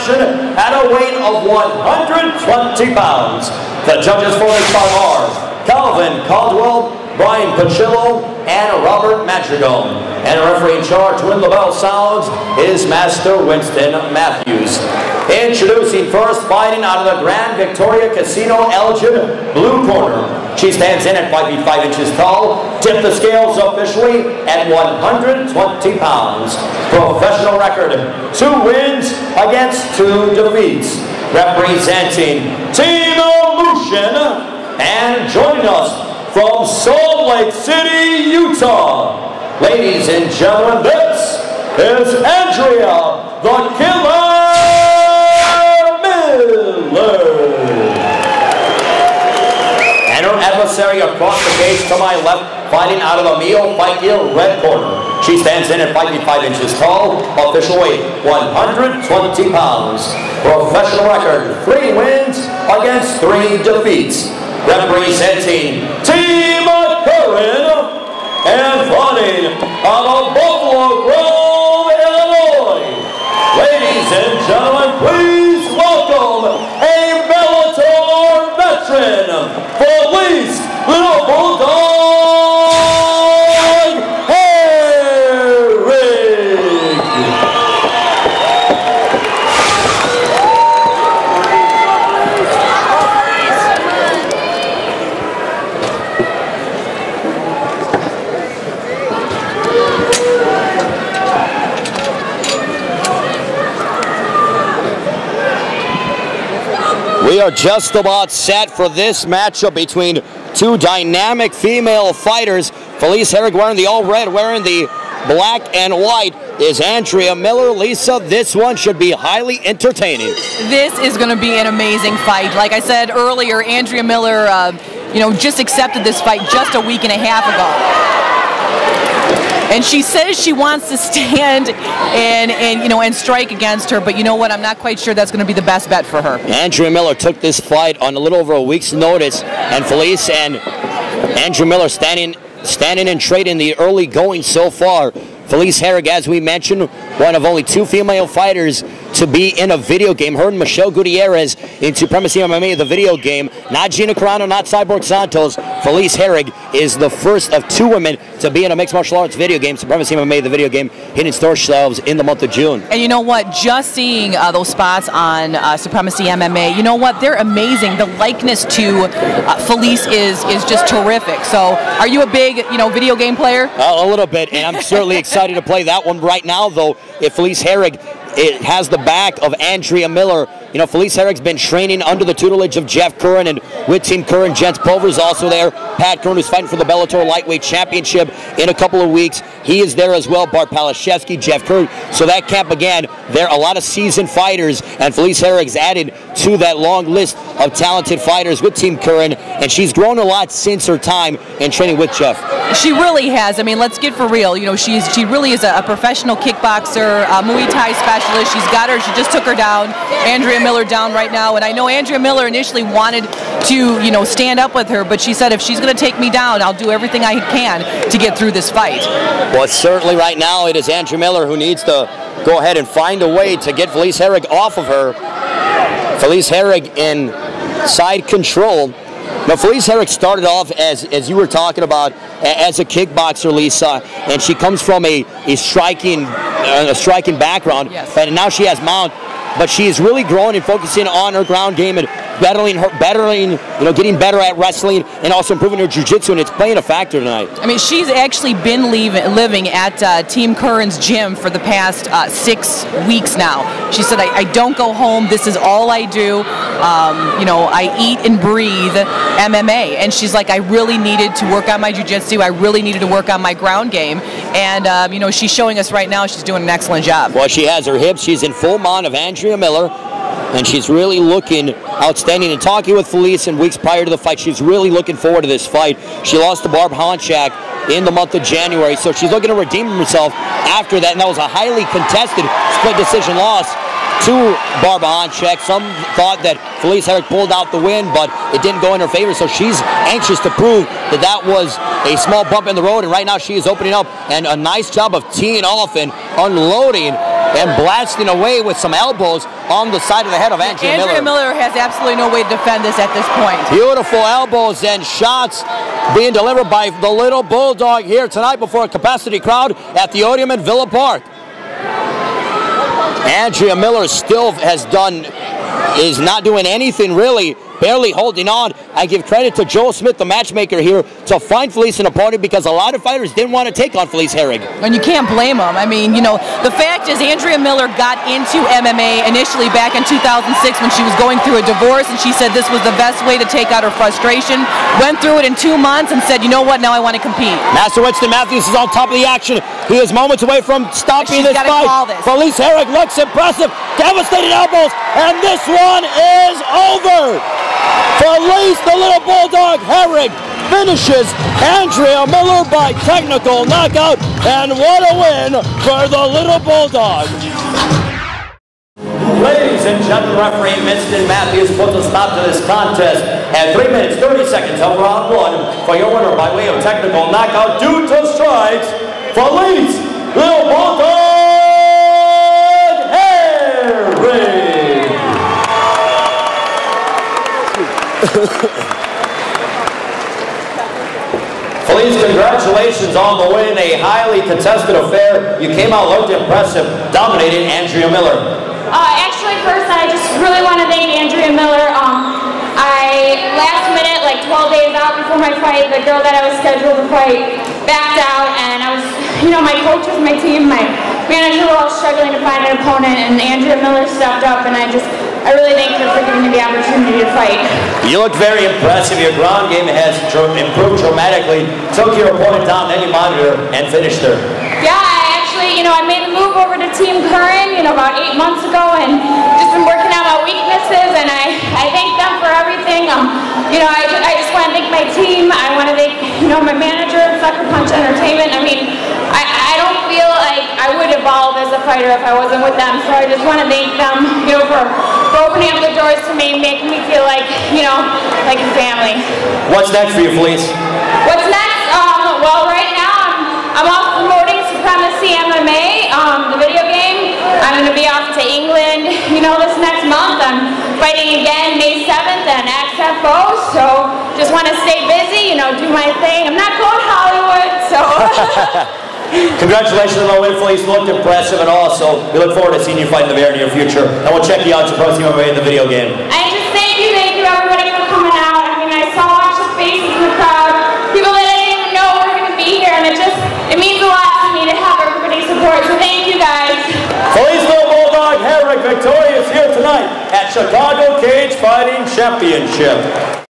action at a weight of 120 pounds. The judges for this bout are Calvin Caldwell, Brian Pachillo, and Robert Madrigal. And a referee in charge when the bell sounds is Master Winston Matthews. Introducing first, fighting out of the Grand Victoria Casino Elgin blue corner. She stands in at 5 feet 5 inches tall, tipped the scales officially at 120 pounds. Professional record, 2 wins against 2 defeats. Representing Team Illusion, and joining us from Salt Lake City, Utah, ladies and gentlemen, this is Andrea the Killer Miller. And her adversary across the cage to my left, fighting out of the Mio Fight Gear red corner. She stands in at 5 feet 5 inches tall, official weight 120 pounds. Professional record, 3 wins against 3 defeats. Representing Team Curran, and fighting out of Buffalo Grove, Illinois. Ladies and gentlemen, please welcome a Bellator veteran, Felice Little Bulldog We are just about set for this matchup between 2 dynamic female fighters. Felice Herrig wearing the all red, wearing the black and white is Andrea Miller. Lisa, this one should be highly entertaining. This is going to be an amazing fight. Like I said earlier, Andrea Miller, just accepted this fight just a week and a half ago. And she says she wants to stand and strike against her, but you know what? I'm not quite sure that's going to be the best bet for her. Andrea Miller took this fight on a little over a week's notice, and Felice and Andrea Miller standing and trading the early going so far. Felice Herrig, as we mentioned, one of only 2 female fighters to be in a video game. Her and Michelle Gutierrez in Supremacy MMA, the video game. Not Gina Carano, not Cyborg Santos. Felice Herrig is the first of 2 women to be in a mixed martial arts video game. Supremacy MMA, the video game, hitting store shelves in the month of June. And you know what? Just seeing those spots on Supremacy MMA, you know what? They're amazing. The likeness to Felice is just terrific. So, are you a big, video game player? A little bit, and I'm certainly excited to play that one right now, though. If Felice Herrig, it has the back of Andrea Miller. Felice Herrig's been training under the tutelage of Jeff Curran, and with Team Curran, Jens Pulver's also there. Pat Curran, who's fighting for the Bellator Lightweight Championship in a couple of weeks. He is there as well. Bart Palashevsky, Jeff Curran. So that camp, again, there are a lot of seasoned fighters, and Felice Herrig's added to that long list of talented fighters with Team Curran, and she's grown a lot since her time in training with Jeff. She really has. I mean, let's get for real. She really is a professional kickboxer, Muay Thai specialist. She's got her. She just took her down. Andrea Miller down right now, and I know Andrea Miller initially wanted to, stand up with her, but she said if she's going to take me down, I'll do everything I can to get through this fight. Well, certainly right now it is Andrea Miller who needs to go ahead and find a way to get Felice Herrig off of her. Felice Herrig in side control. Now, Felice Herrig started off, as you were talking about, as a kickboxer, Lisa, and she comes from a striking background, yes. And now she has mount. But she is really growing and focusing on her ground game and getting better at wrestling and also improving her jiu-jitsu, and it's playing a factor tonight. I mean, she's actually been living at Team Curran's gym for the past 6 weeks now. She said, I don't go home. This is all I do. I eat and breathe MMA. And she's like, I really needed to work on my jiu-jitsu. I really needed to work on my ground game. And, she's showing us right now she's doing an excellent job. Well, she has her hips. She's in full mount of Andrea Miller. And she's really looking outstanding. And talking with Felice in weeks prior to the fight, she's really looking forward to this fight. She lost to Barb Honchak in the month of January, so she's looking to redeem herself after that. And that was a highly contested split decision loss to Barb Honchak. Some thought that Felice Herrig pulled out the win, but it didn't go in her favor, so she's anxious to prove that that was a small bump in the road. And right now she is opening up, and a nice job of teeing off and unloading and blasting away with some elbows on the side of the head of Andrea Miller. Andrea Miller has absolutely no way to defend this at this point. Beautiful elbows and shots being delivered by the little Bulldog here tonight before a capacity crowd at the Odeum in Villa Park. Andrea Miller still is not doing anything really, barely holding on. I give credit to Joel Smith, the matchmaker here, to find Felice an opponent because a lot of fighters didn't want to take on Felice Herrig. And you can't blame them. I mean, you know, the fact is Andrea Miller got into MMA initially back in 2006 when she was going through a divorce, and she said this was the best way to take out her frustration. Went through it in 2 months and said, you know what, now I want to compete. Master Winston Matthews is on top of the action. He is moments away from stopping this fight. Felice Herrig looks impressive. Devastating elbows, and this one is over. Felice, the little Bulldog Herrig, finishes Andrea Miller by technical knockout, and what a win for the little Bulldog. Ladies and gentlemen, referee Winston Matthews puts a stop to this contest at 3 minutes 30 seconds of round 1 for your winner by way of technical knockout due to strikes, Felice, little Bulldog Herrig. Felice, congratulations on the win. A highly contested affair. You came out, looked impressive, dominated Andrea Miller. Actually, first, I just really want to thank Andrea Miller. Last minute, like 12 days out before my fight, the girl that I was scheduled to fight backed out, and I was, you know, my coaches, my team, my manager were all struggling to find an opponent, and Andrea Miller stepped up, and I really thank her for giving me the opportunity to fight. You looked very impressive. Your ground game has improved dramatically. Took your opponent down any monitor and finished her. Yeah, I made the move over to Team Curran, about 8 months ago, and just been working out my weaknesses, and I thank them for everything. I just want to thank my team. I want to thank, my manager, Sucker Punch Entertainment. I mean, I don't feel like I would evolve as a fighter if I wasn't with them, so I just want to thank them, for opening up the doors to me, making me feel like, like a family. What's next for you, Felice? What's next? Well, right now, I'm off promoting Supremacy MMA, the video game. I'm going to be off to England, this next month. I'm fighting again May 7th at XFO, so just want to stay busy, do my thing. I'm not going Hollywood, so... Congratulations on the win, Felice. You looked impressive, and also we look forward to seeing you fight in the very near future. And we'll check you out to Pro Team MMA in the video game. And just thank you everybody for coming out. I mean, I saw a bunch of faces in the crowd, people that I didn't even know were going to be here, and it means a lot to me to have everybody's support. So thank you guys. Felice little Bulldog Herrig victorious here tonight at Chicago Cage Fighting Championship.